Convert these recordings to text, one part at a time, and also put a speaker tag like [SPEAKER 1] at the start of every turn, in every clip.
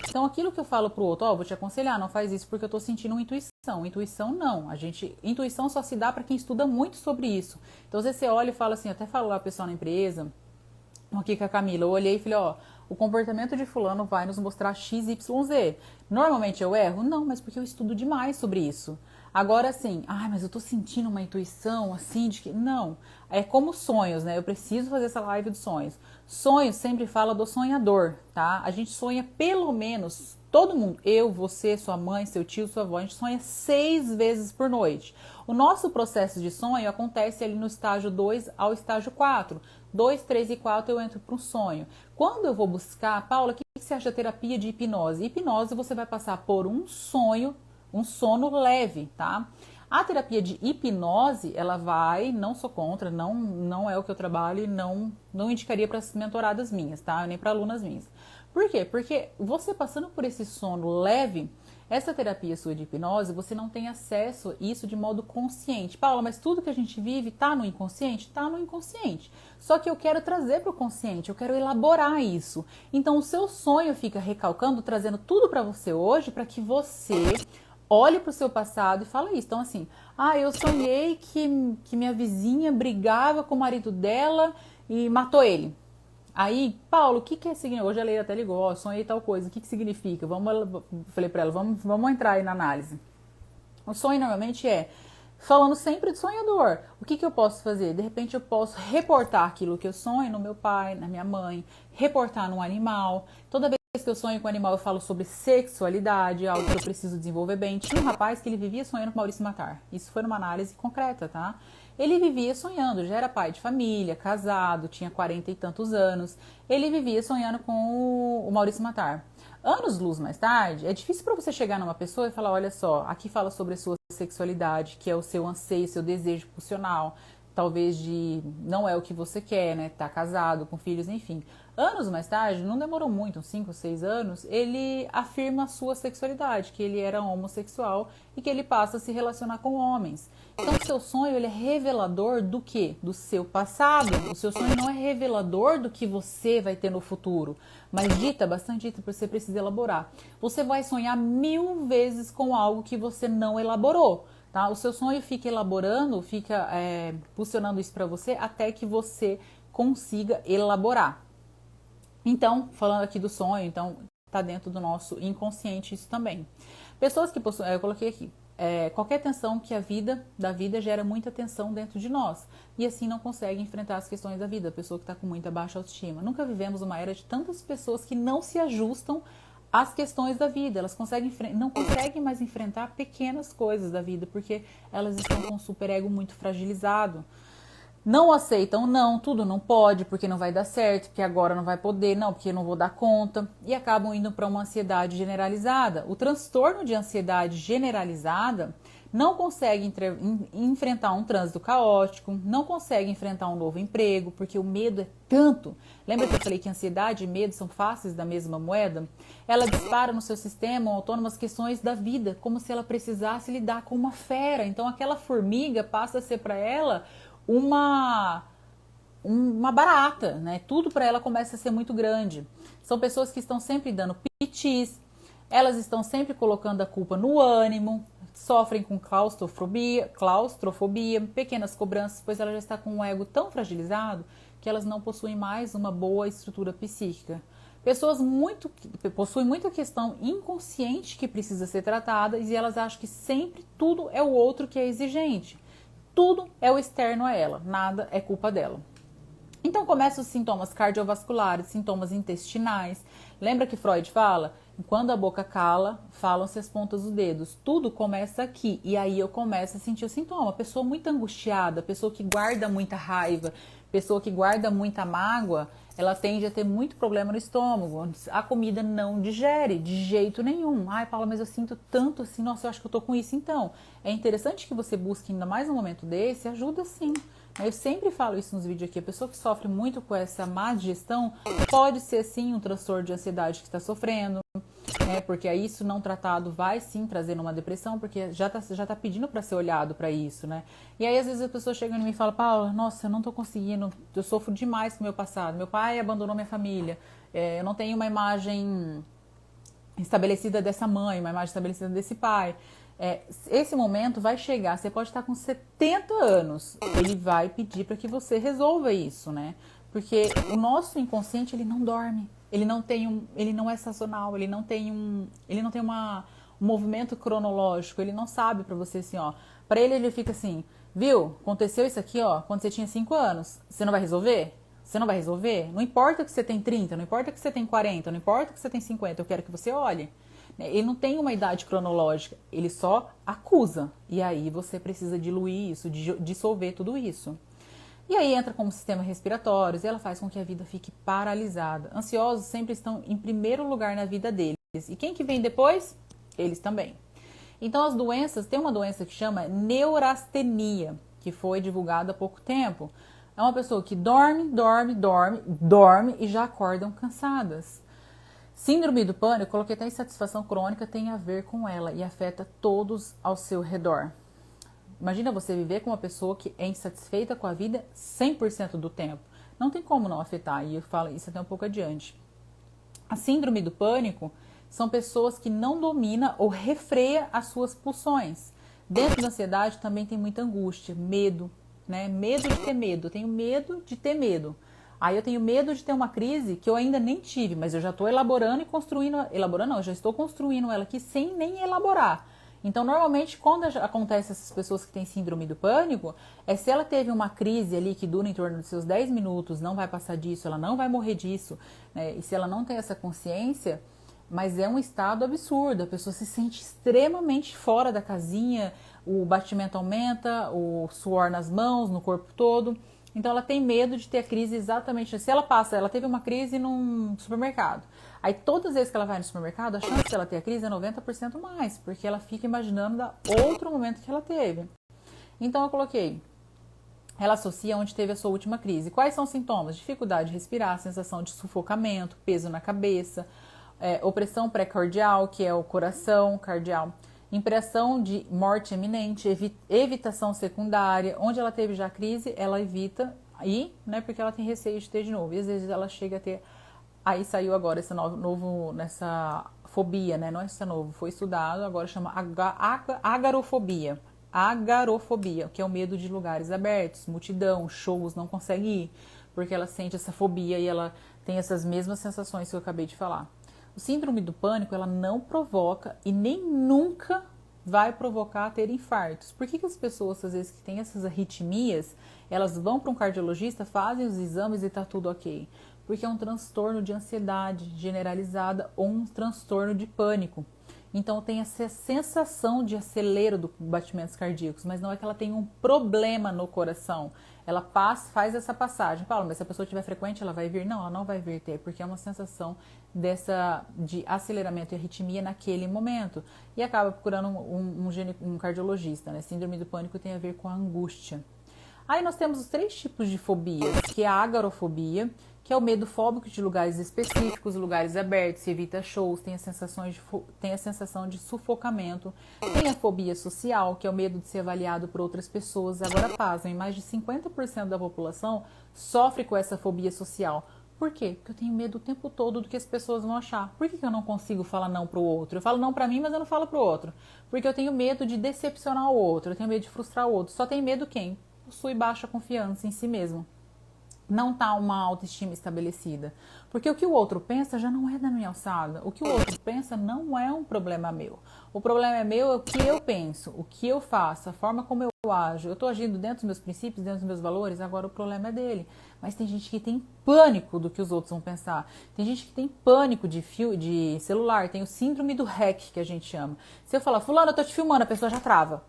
[SPEAKER 1] Então, aquilo que eu falo pro outro, ó, vou te aconselhar, não faz isso porque eu tô sentindo uma intuição. Intuição não. Intuição só se dá para quem estuda muito sobre isso. Então, às vezes você olha e fala assim, até falo lá pro pessoal na empresa, aqui com a Camila, eu olhei e falei, ó, o comportamento de fulano vai nos mostrar X, Y, Z. Normalmente eu erro? Não, mas porque eu estudo demais sobre isso. Agora assim, mas eu tô sentindo uma intuição assim de que... Não, é como sonhos, né? Eu preciso fazer essa live dos sonhos. Sonhos sempre fala do sonhador, tá? A gente sonha pelo menos, todo mundo, eu, você, sua mãe, seu tio, sua avó, a gente sonha 6 vezes por noite. O nosso processo de sonho acontece ali no estágio 2 ao estágio 4. 2, 3 e 4 eu entro para um sonho. Quando eu vou buscar, Paula, o que você acha da terapia de hipnose? Hipnose você vai passar por um sonho, um sono leve, tá? A terapia de hipnose, ela vai, não sou contra, não é o que eu trabalho e não indicaria para as mentoradas minhas, tá? Nem para alunas minhas. Por quê? Porque você passando por esse sono leve, essa terapia sua de hipnose, você não tem acesso a isso de modo consciente. Paula, mas tudo que a gente vive tá no inconsciente? Tá no inconsciente. Só que eu quero trazer para o consciente, eu quero elaborar isso. Então o seu sonho fica recalcando, trazendo tudo para você hoje, para que você olhe para o seu passado e fala isso. Então assim, eu sonhei que minha vizinha brigava com o marido dela e matou ele. Aí, Paulo, o que é significa? Hoje a Leila até ligou, ó, sonhei tal coisa, o que significa? Falei pra ela, vamos entrar aí na análise. O sonho normalmente falando sempre do sonhador. O que eu posso fazer? De repente eu posso reportar aquilo que eu sonho no meu pai, na minha mãe, reportar num animal. Toda vez que eu sonho com um animal eu falo sobre sexualidade, algo que eu preciso desenvolver bem. Tinha um rapaz que ele vivia sonhando com Maurício Matar. Isso foi numa análise concreta, tá? Ele vivia sonhando, já era pai de família, casado, tinha 40 e tantos anos. Ele vivia sonhando com o Maurício Matar. Anos-luz mais tarde, é difícil para você chegar numa pessoa e falar, olha só, aqui fala sobre a sua sexualidade, que é o seu anseio, seu desejo pulsional, talvez não é o que você quer, né, tá casado, com filhos, enfim. Anos mais tarde, não demorou muito, uns 5 ou 6 anos, ele afirma a sua sexualidade, que ele era homossexual e que ele passa a se relacionar com homens. Então, o seu sonho, ele é revelador do quê? Do seu passado. O seu sonho não é revelador do que você vai ter no futuro, mas bastante dita, porque você precisa elaborar. Você vai sonhar 1000 vezes com algo que você não elaborou. Tá? O seu sonho fica elaborando, fica posicionando isso para você até que você consiga elaborar. Então, falando aqui do sonho, então está dentro do nosso inconsciente isso também. Pessoas que possuem, eu coloquei aqui, qualquer tensão que da vida gera muita tensão dentro de nós e assim não consegue enfrentar as questões da vida. A pessoa que está com muita baixa autoestima. Nunca vivemos uma era de tantas pessoas que não se ajustam às questões da vida. Elas não conseguem mais enfrentar pequenas coisas da vida porque elas estão com o superego muito fragilizado. Não aceitam, não, tudo não pode, porque não vai dar certo, porque agora não vai poder, não, porque não vou dar conta, e acabam indo para uma ansiedade generalizada. O transtorno de ansiedade generalizada não consegue enfrentar um trânsito caótico, não consegue enfrentar um novo emprego, porque o medo é tanto. Lembra que eu falei que ansiedade e medo são faces da mesma moeda? Ela dispara no seu sistema autônomo as questões da vida, como se ela precisasse lidar com uma fera. Então aquela formiga passa a ser para ela uma barata, né? Tudo para ela começa a ser muito grande. São pessoas que estão sempre dando pitis, elas estão sempre colocando a culpa no ânimo, sofrem com claustrofobia, pequenas cobranças, pois ela já está com um ego tão fragilizado que elas não possuem mais uma boa estrutura psíquica. Pessoas possuem muita questão inconsciente que precisa ser tratada e elas acham que sempre tudo é o outro que é exigente. Tudo é o externo a ela, nada é culpa dela. Então começam os sintomas cardiovasculares, sintomas intestinais. Lembra que Freud fala? Quando a boca cala, falam-se as pontas dos dedos. Tudo começa aqui e aí eu começo a sentir o sintoma. Pessoa muito angustiada, pessoa que guarda muita raiva, pessoa que guarda muita mágoa, ela tende a ter muito problema no estômago. A comida não digere de jeito nenhum. Ai, Paula, mas eu sinto tanto assim, nossa, eu acho que eu tô com isso. Então, é interessante que você busque ainda mais um momento desse, ajuda sim. Eu sempre falo isso nos vídeos aqui, a pessoa que sofre muito com essa má digestão pode ser sim um transtorno de ansiedade que está sofrendo, porque aí isso não tratado vai sim trazer uma depressão, porque já tá pedindo para ser olhado para isso, né? E aí às vezes a pessoa chega em mim e fala, Paula, nossa, eu não tô conseguindo, eu sofro demais com o meu passado, meu pai abandonou minha família, eu não tenho uma imagem estabelecida dessa mãe, uma imagem estabelecida desse pai. Esse momento vai chegar, você pode estar com 70 anos, ele vai pedir para que você resolva isso, né? Porque o nosso inconsciente, ele não dorme, ele não é sazonal, ele não tem um movimento cronológico, ele não sabe para você assim, ó, para ele fica assim, viu, aconteceu isso aqui, ó, quando você tinha 5 anos, você não vai resolver? Você não vai resolver? Não importa que você tem 30, não importa que você tem 40, não importa que você tem 50, eu quero que você olhe. Ele não tem uma idade cronológica, ele só acusa. E aí você precisa diluir isso, dissolver tudo isso. E aí entra como sistema respiratório, e ela faz com que a vida fique paralisada. Ansiosos sempre estão em primeiro lugar na vida deles. E quem que vem depois? Eles também. Então as doenças, tem uma doença que chama neurastenia, que foi divulgada há pouco tempo. É uma pessoa que dorme e já acordam cansadas. Síndrome do pânico, coloquei até insatisfação crônica, tem a ver com ela e afeta todos ao seu redor. Imagina você viver com uma pessoa que é insatisfeita com a vida 100% do tempo. Não tem como não afetar, e eu falo isso até um pouco adiante. A síndrome do pânico são pessoas que não dominam ou refreia as suas pulsões. Dentro da ansiedade também tem muita angústia, medo, né? Medo de ter medo, eu tenho medo de ter medo. Aí eu tenho medo de ter uma crise que eu ainda nem tive, mas eu já estou elaborando e construindo, elaborando não, eu já estou construindo ela aqui sem nem elaborar. Então, normalmente, quando acontece essas pessoas que têm síndrome do pânico, se ela teve uma crise ali que dura em torno dos seus 10 minutos, não vai passar disso, ela não vai morrer disso, né? E se ela não tem essa consciência, mas é um estado absurdo, a pessoa se sente extremamente fora da casinha, o batimento aumenta, o suor nas mãos, no corpo todo. Então ela tem medo de ter a crise exatamente. Se ela teve uma crise num supermercado. Aí todas as vezes que ela vai no supermercado, a chance de ela ter a crise é 90% mais, porque ela fica imaginando da outro momento que ela teve. Então eu coloquei, ela associa onde teve a sua última crise. Quais são os sintomas? Dificuldade de respirar, sensação de sufocamento, peso na cabeça, opressão pré-cardial, que é o coração cardial, impressão de morte iminente, evitação secundária, onde ela teve já crise, ela evita ir, né, porque ela tem receio de ter de novo. E às vezes ela chega a ter, aí saiu agora esse nessa fobia, né, não é essa novo, foi estudado, agora chama agarofobia. Agarofobia, que é o medo de lugares abertos, multidão, shows, não consegue ir, porque ela sente essa fobia e ela tem essas mesmas sensações que eu acabei de falar. O síndrome do pânico, ela não provoca e nem nunca vai provocar ter infartos. Por que as pessoas, às vezes, que têm essas arritmias, elas vão para um cardiologista, fazem os exames e tá tudo ok? Porque é um transtorno de ansiedade generalizada ou um transtorno de pânico. Então tem essa sensação de acelero dos batimentos cardíacos, mas não é que ela tem um problema no coração. Ela faz essa passagem. Paulo, mas se a pessoa estiver frequente, ela vai vir? Não, ela não vai vir ter, porque é uma sensação de aceleramento e arritmia naquele momento. E acaba procurando um cardiologista, né? Síndrome do pânico tem a ver com a angústia. Aí nós temos os 3 tipos de fobias, que é a agarofobia, que é o medo fóbico de lugares específicos, lugares abertos, se evita shows, tem a sensação de sufocamento. Tem a fobia social, que é o medo de ser avaliado por outras pessoas. Agora pasmem, mais de 50% da população sofre com essa fobia social. Por quê? Porque eu tenho medo o tempo todo do que as pessoas vão achar. Por que eu não consigo falar não pro outro? Eu falo não pra mim, mas eu não falo pro outro. Porque eu tenho medo de decepcionar o outro, eu tenho medo de frustrar o outro. Só tem medo quem? Possui baixa confiança em si mesmo. Não tá uma autoestima estabelecida. Porque o que o outro pensa já não é da minha alçada. O que o outro pensa não é um problema meu. O problema é meu, é o que eu penso, o que eu faço, a forma como eu ajo. Eu estou agindo dentro dos meus princípios, dentro dos meus valores, agora o problema é dele. Mas tem gente que tem pânico do que os outros vão pensar. Tem gente que tem pânico de celular, tem o síndrome do hack, que a gente chama. Se eu falar, fulano, eu tô te filmando, a pessoa já trava.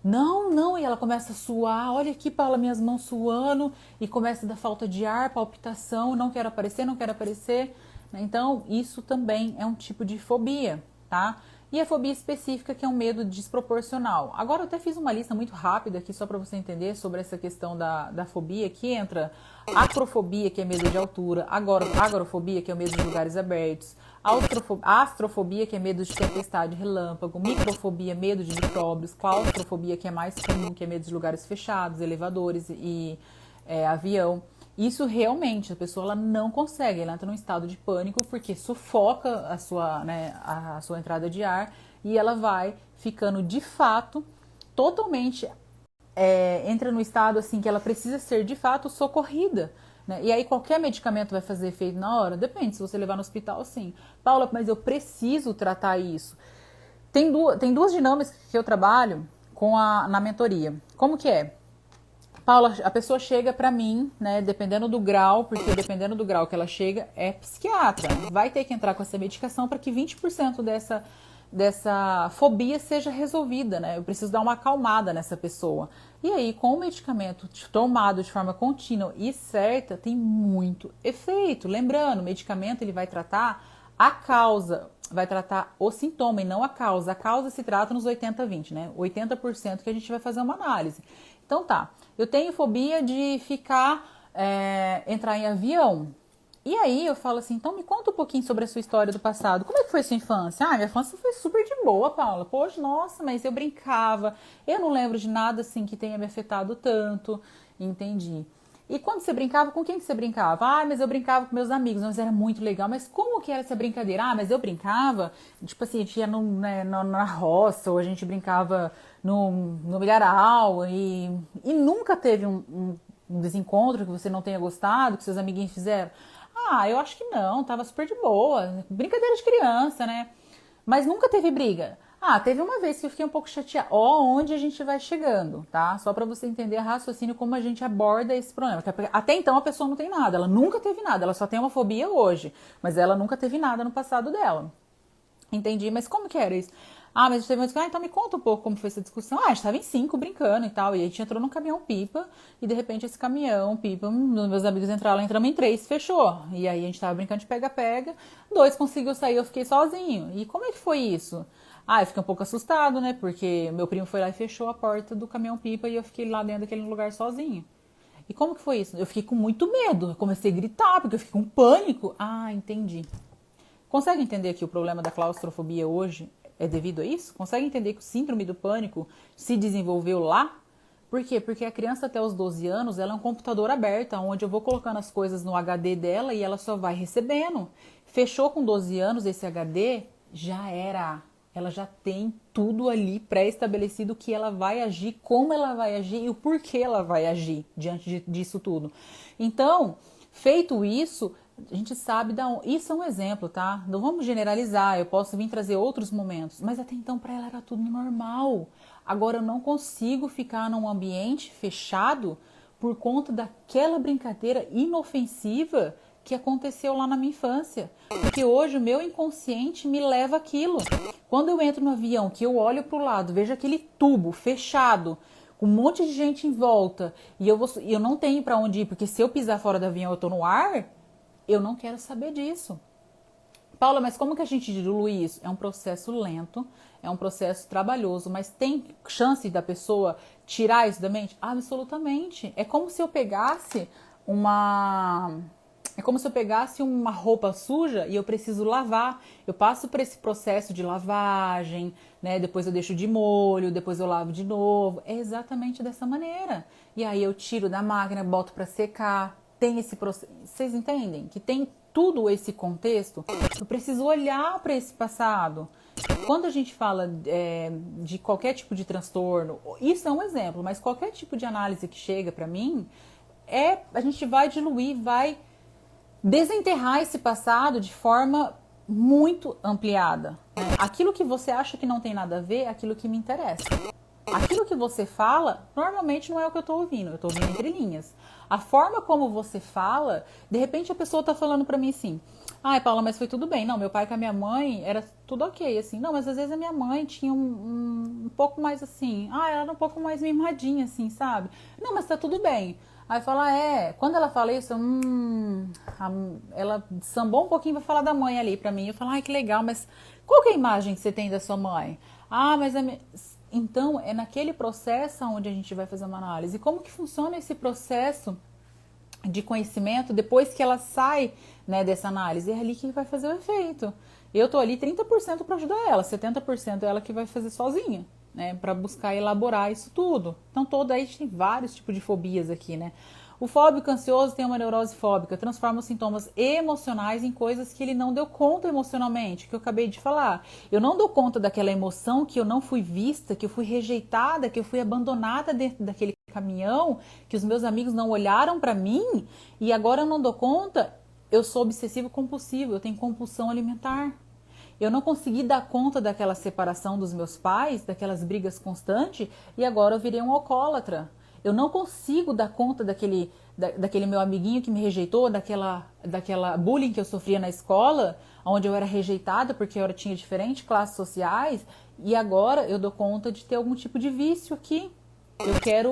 [SPEAKER 1] Não, e ela começa a suar, olha aqui, Paula, minhas mãos suando, e começa a dar falta de ar, palpitação, não quero aparecer. Então, isso também é um tipo de fobia, tá? E a fobia específica, que é um medo desproporcional. Agora, eu até fiz uma lista muito rápida aqui, só para você entender sobre essa questão da fobia, que entra acrofobia, que é medo de altura, agorafobia, que é o medo de lugares abertos, astrofobia, que é medo de tempestade, relâmpago, microfobia, medo de micróbios, claustrofobia, que é mais comum, que é medo de lugares fechados, elevadores e avião. Isso realmente, a pessoa ela não consegue, ela entra num estado de pânico porque sufoca a sua, né, a sua entrada de ar e ela vai ficando de fato totalmente entra no estado assim que ela precisa ser de fato socorrida. Né? E aí qualquer medicamento vai fazer efeito na hora? Depende, se você levar no hospital, sim. Paula, mas eu preciso tratar isso. Tem duas dinâmicas que eu trabalho na mentoria. Como que é? Paula, a pessoa chega pra mim, né, dependendo do grau, porque dependendo do grau que ela chega, é psiquiatra. Vai ter que entrar com essa medicação para que 20% dessa fobia seja resolvida, né? Eu preciso dar uma acalmada nessa pessoa. E aí, com o medicamento tomado de forma contínua e certa, tem muito efeito. Lembrando, o medicamento ele vai tratar a causa, vai tratar o sintoma e não a causa. A causa se trata nos 80-20, né? 80% que a gente vai fazer uma análise. Então tá, eu tenho fobia de entrar em avião. E aí eu falo assim, então me conta um pouquinho sobre a sua história do passado. Como é que foi a sua infância? Ah, minha infância foi super de boa, Paula. Poxa, nossa, mas eu brincava. Eu não lembro de nada assim que tenha me afetado tanto. Entendi. E quando você brincava, com quem que você brincava? Ah, mas eu brincava com meus amigos, mas era muito legal. Mas como que era essa brincadeira? Ah, mas eu brincava, tipo assim, a gente ia na roça, ou a gente brincava no milharal, e nunca teve um desencontro que você não tenha gostado, que seus amiguinhos fizeram. Ah, eu acho que não, tava super de boa. Brincadeira de criança, né? Mas nunca teve briga. Ah, teve uma vez que eu fiquei um pouco chateada. Ó, onde a gente vai chegando, tá? Só pra você entender a raciocínio como a gente aborda esse problema. Até então a pessoa não tem nada, ela nunca teve nada, ela só tem uma fobia hoje. Mas ela nunca teve nada no passado dela. Entendi, mas como que era isso? Ah, mas a gente teve uma discussão. Ah, então me conta um pouco como foi essa discussão. Ah, a gente tava em 5 brincando e tal. E a gente entrou num caminhão-pipa. E de repente esse caminhão-pipa, meus amigos entraram, entramos em 3, fechou. E aí a gente tava brincando de pega-pega. 2 conseguiu sair, eu fiquei sozinho. E como é que foi isso? Ah, eu fiquei um pouco assustado, né? Porque meu primo foi lá e fechou a porta do caminhão-pipa e eu fiquei lá dentro daquele lugar sozinho. E como que foi isso? Eu fiquei com muito medo. Eu comecei a gritar, porque eu fiquei com pânico. Ah, entendi. Consegue entender que o problema da claustrofobia hoje é devido a isso? Consegue entender que o síndrome do pânico se desenvolveu lá? Por quê? Porque a criança até os 12 anos, ela é um computador aberto, onde eu vou colocando as coisas no HD dela e ela só vai recebendo. Fechou com 12 anos esse HD, já era. Ela já tem tudo ali pré-estabelecido que ela vai agir, como ela vai agir e o porquê ela vai agir diante disso tudo. Então, feito isso, a gente sabe isso é um exemplo, tá? Não vamos generalizar, eu posso vir trazer outros momentos, mas até então para ela era tudo normal. Agora eu não consigo ficar num ambiente fechado por conta daquela brincadeira inofensiva que aconteceu lá na minha infância. Porque hoje o meu inconsciente me leva aquilo. Quando eu entro no avião, que eu olho para o lado, vejo aquele tubo fechado, com um monte de gente em volta, e eu não tenho para onde ir, porque se eu pisar fora do avião eu tô no ar, eu não quero saber disso. Paula, mas como que a gente dilui isso? É um processo lento, é um processo trabalhoso, mas tem chance da pessoa tirar isso da mente? Absolutamente. É como se eu pegasse uma roupa suja e eu preciso lavar. Eu passo por esse processo de lavagem, né? Depois eu deixo de molho, depois eu lavo de novo. É exatamente dessa maneira. E aí eu tiro da máquina, boto para secar. Tem esse processo. Vocês entendem? Que tem tudo esse contexto. Eu preciso olhar para esse passado. Quando a gente fala de qualquer tipo de transtorno, isso é um exemplo, mas qualquer tipo de análise que chega para mim, a gente vai diluir, vai desenterrar esse passado de forma muito ampliada. Aquilo que você acha que não tem nada a ver é aquilo que me interessa. Aquilo que você fala, normalmente não é o que eu tô ouvindo. Eu tô ouvindo entre linhas. A forma como você fala, de repente a pessoa tá falando pra mim assim: ai, Paula, mas foi tudo bem. Não, meu pai com a minha mãe era tudo ok, assim. Não, mas às vezes a minha mãe tinha um pouco mais assim. Ah, ela era um pouco mais mimadinha, assim, sabe? Não, mas tá tudo bem. Aí fala, quando ela fala isso, ela sambou um pouquinho pra falar da mãe ali pra mim. Eu falo, ai, que legal, mas qual que é a imagem que você tem da sua mãe? Ah, mas então, é naquele processo onde a gente vai fazer uma análise. E como que funciona esse processo de conhecimento depois que ela sai, né, dessa análise? É ali que vai fazer o efeito. Eu tô ali 30% para ajudar ela, 70% é ela que vai fazer sozinha, né, para buscar elaborar isso tudo. Então, aí a gente tem vários tipos de fobias aqui, né? O fóbico ansioso tem uma neurose fóbica, transforma os sintomas emocionais em coisas que ele não deu conta emocionalmente, que eu acabei de falar. Eu não dou conta daquela emoção que eu não fui vista, que eu fui rejeitada, que eu fui abandonada dentro daquele caminhão, que os meus amigos não olharam para mim e agora eu não dou conta. Eu sou obsessivo compulsivo, eu tenho compulsão alimentar. Eu não consegui dar conta daquela separação dos meus pais, daquelas brigas constantes, e agora eu virei um alcoólatra. Eu não consigo dar conta daquele meu amiguinho que me rejeitou, daquela bullying que eu sofria na escola, onde eu era rejeitada porque eu tinha diferentes classes sociais, e agora eu dou conta de ter algum tipo de vício aqui. Eu quero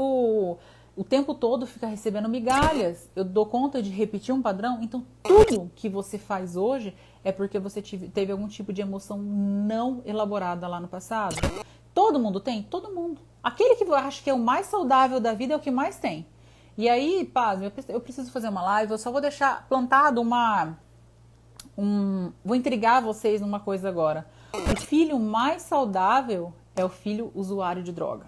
[SPEAKER 1] o tempo todo ficar recebendo migalhas. Eu dou conta de repetir um padrão. Então, tudo que você faz hoje é porque você teve algum tipo de emoção não elaborada lá no passado. Todo mundo tem? Todo mundo. Aquele que eu acho que é o mais saudável da vida é o que mais tem. E aí, paz, eu preciso fazer uma live, eu só vou deixar plantado vou intrigar vocês numa coisa agora. O filho mais saudável é o filho usuário de droga.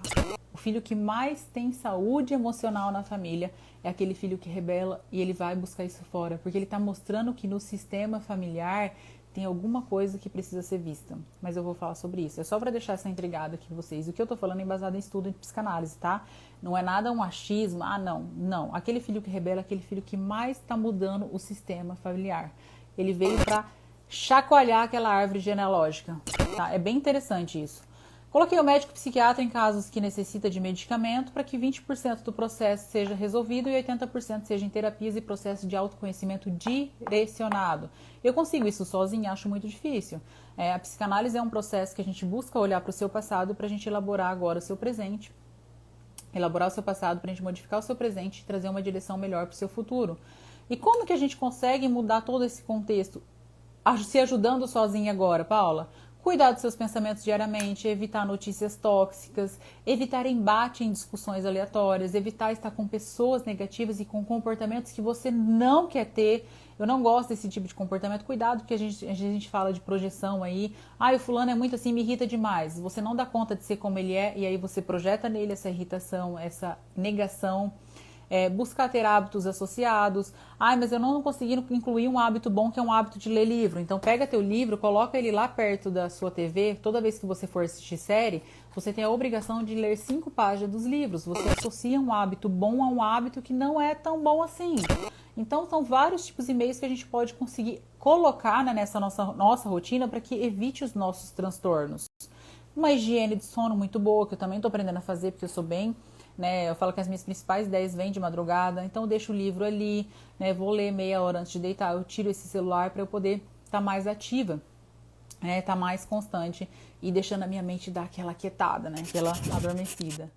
[SPEAKER 1] O filho que mais tem saúde emocional na família é aquele filho que rebela e ele vai buscar isso fora, porque ele está mostrando que no sistema familiar tem alguma coisa que precisa ser vista. Mas eu vou falar sobre isso. É só para deixar essa intrigada aqui com vocês. O que eu tô falando é embasado em estudo em psicanálise, tá? Não é nada um achismo. Ah, não. Não. Aquele filho que rebela é aquele filho que mais está mudando o sistema familiar. Ele veio para chacoalhar aquela árvore genealógica, tá? É bem interessante isso. Coloquei o médico psiquiatra em casos que necessita de medicamento para que 20% do processo seja resolvido e 80% seja em terapias e processos de autoconhecimento direcionado. Eu consigo isso sozinha, acho muito difícil. A psicanálise é um processo que a gente busca olhar para o seu passado para a gente elaborar agora o seu presente. Elaborar o seu passado para a gente modificar o seu presente e trazer uma direção melhor para o seu futuro. E como que a gente consegue mudar todo esse contexto? Se ajudando sozinha agora, Paula? Cuidar dos seus pensamentos diariamente, evitar notícias tóxicas, evitar embate em discussões aleatórias, evitar estar com pessoas negativas e com comportamentos que você não quer ter. Eu não gosto desse tipo de comportamento. Cuidado, porque a gente fala de projeção aí. Ah, o fulano é muito assim, me irrita demais. Você não dá conta de ser como ele é e aí você projeta nele essa irritação, essa negação. Buscar ter hábitos associados. Mas eu não consegui incluir um hábito bom, que é um hábito de ler livro. Então pega teu livro, coloca ele lá perto da sua TV. Toda vez que você for assistir série, você tem a obrigação de ler 5 páginas dos livros. Você associa um hábito bom a um hábito que não é tão bom assim. Então são vários tipos de meios que a gente pode conseguir colocar, né, nessa nossa rotina para que evite os nossos transtornos. Uma higiene de sono muito boa, que eu também estou aprendendo a fazer, porque eu sou bem... Eu falo que as minhas principais ideias vêm de madrugada, então eu deixo o livro ali, vou ler meia hora antes de deitar, eu tiro esse celular para eu poder estar mais ativa, estar mais constante e deixando a minha mente dar aquela quietada, aquela adormecida.